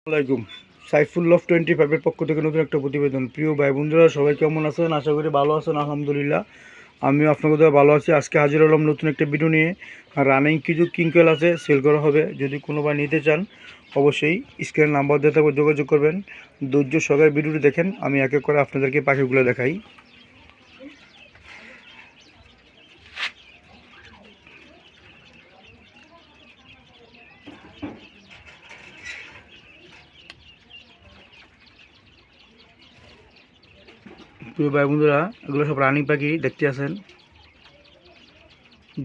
আসসালামাইকুম। সাইফুল্লাহ 25-এর পক্ষ থেকে নতুন একটা প্রতিবেদন। প্রিয় ভাই বন্ধুরা, সবাই কেমন আছেন? আশা করি ভালো আছেন। আলহামদুলিল্লাহ, আমিও আপনাদের দ্বারা ভালো আছি। আজকে হাজির হলাম নতুন একটা ভিডিও নিয়ে। রানিং কিছু কিংকয়েল আছে, সেল করা হবে। যদি কোনো ভাই নিতে চান, অবশ্যই স্ক্রিনের নাম্বার দিয়ে থাকবে, যোগাযোগ করবেন। ধৈর্য সহকারে ভিডিওটি দেখেন, আমি এক এক করে আপনাদেরকে পাখিগুলো দেখাই। প্রিয় ভাই বন্ধুরা, এগুলো সব রানিং পাখি দেখতে আছেন।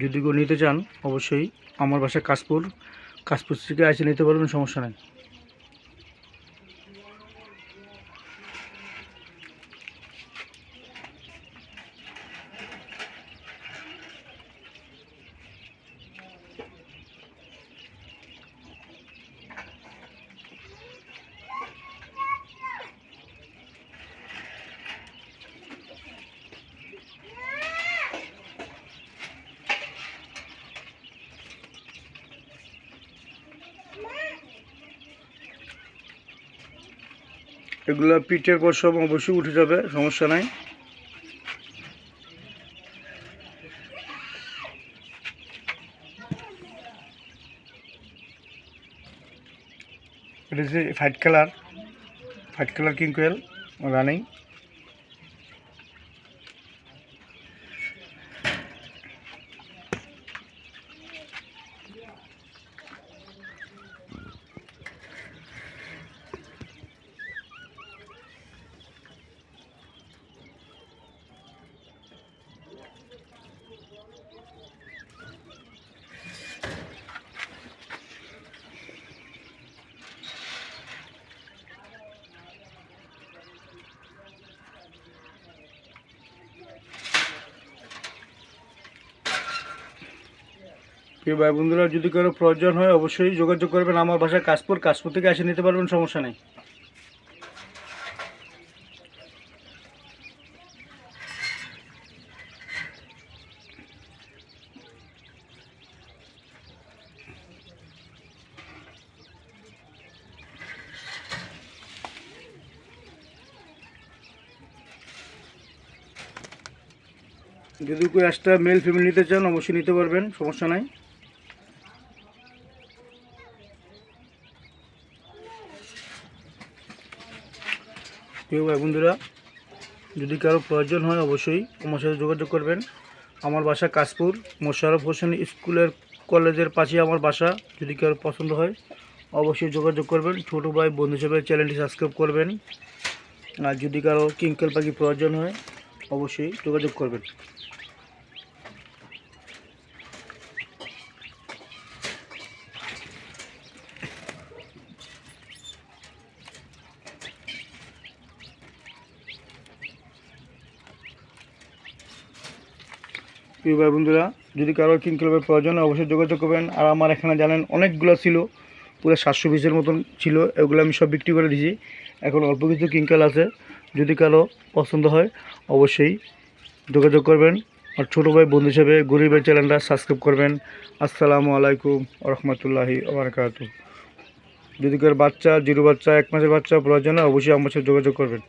যদি কেউ নিতে চান, অবশ্যই আমার বাসা কাশপুর থেকে এসে নিতে পারবেন, সমস্যা নেই। এগুলো পিঠের পর সব অবশ্যই উঠে যাবে, সমস্যা নাই। এটা হচ্ছে হোয়াইট কালার কিংকয়েল রানিং। প্রিয় ভাই বন্ধুরা, যদি কারো প্রয়োজন হয় অবশ্যই যোগাযোগ করবেন। আমার বাসা কাশপুর থেকে এসে নিতে পারবেন, সমস্যা নেই। যদি কেউ এক্সট্রা মেল ফিমেল নিতে চান, অবশ্যই নিতে পারবেন, সমস্যা নাই। প্রিয় ভাই বন্ধুরা, যদি কারো প্রয়োজন হয় অবশ্যই আমার সাথে যোগাযোগ করবেন। আমার বাসা কাশপুর, মোশাররফ হোসেন স্কুলের কলেজের পাশে আমার বাসা। যদি কারো পছন্দ হয় অবশ্যই যোগাযোগ করবেন। ছোটো ভাই বন্ধু হিসেবে চ্যানেলটি সাবস্ক্রাইব করবেন। আর যদি কারো কিংকয়েল পাখি প্রয়োজন হয় অবশ্যই যোগাযোগ করবেন। প্রিয় ভাই বন্ধুরা, যদি কারো কিংকয়েলের প্রয়োজন হয় অবশ্যই যোগাযোগ করবেন। আর আমার এখানে জানেন অনেকগুলো ছিল, পুরো 700 পিসের মতন ছিল। এগুলো আমি সব বিক্রি করে দিয়েছি। এখন অল্প কিছু কিংকয়েল আছে, যদি কারো পছন্দ হয় অবশ্যই যোগাযোগ করবেন। আর ছোটো ভাই বন্ধু হিসেবে গরিবের চ্যানেলটা সাবস্ক্রাইব করবেন। আসসালামু আলাইকুম রহমতুল্লাহি ওবারাকাতুহু। যদি কারো বাচ্চা, জিরো বাচ্চা, 1 মাসের বাচ্চা প্রয়োজন হয় অবশ্যই আমার সাথে যোগাযোগ করবেন।